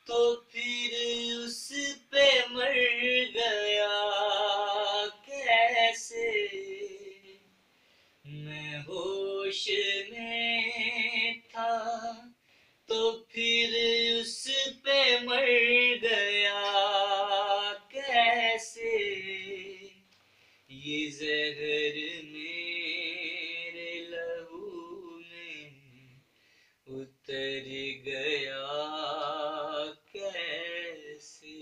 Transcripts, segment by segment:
तो फिर उस पे मर गया कैसे। मैं होश में था तो फिर उस पे मर गया कैसे। ये जहर मेरे लहू में उतर गया कैसे।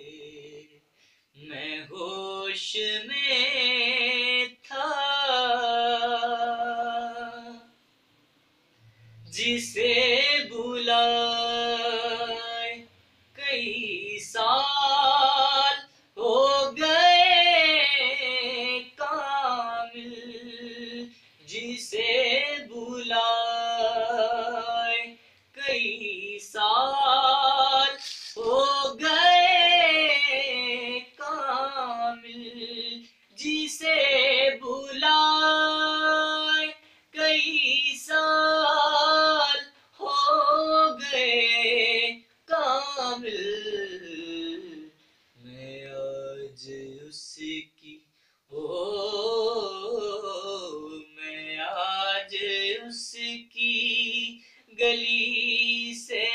मैं होश में था जिसे बुलाए कई साल हो गए कामिल। जिसे बुलाए कई साल हो गए कामिल। जिसे बुलाए कई साल हो गए कामिल। मैं आज उसकी मैं आज उसकी गली से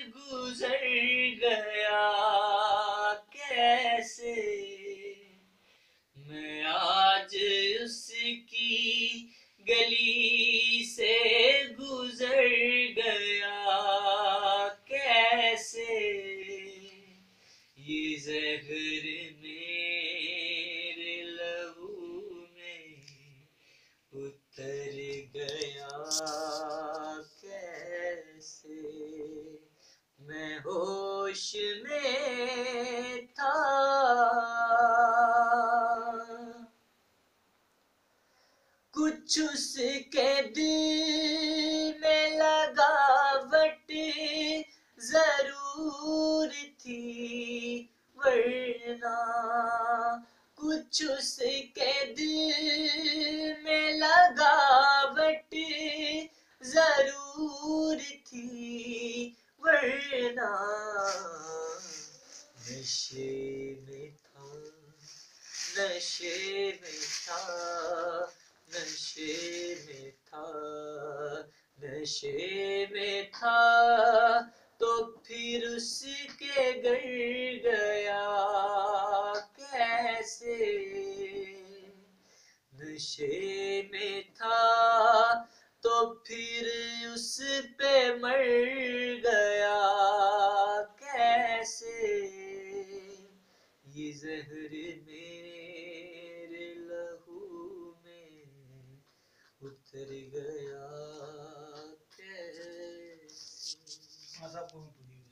गुजर गया कैसे। मैं आज उसकी गली से गुजर गया कैसे। ये जहर मेरे लहू में उतर गया कैसे। मैं होश में था। कुछ उसके दिल में लगावट जरूर थी वरना। कुछ उसके दिल में लगावट जरूर थी वरना। नशे में था नशे में था नशे में था नशे में था तो फिर उसके घर गया कैसे। नशे में था तो फिर उस पे मर गया कैसे। ये जहर मेरे लहू में उतर गया।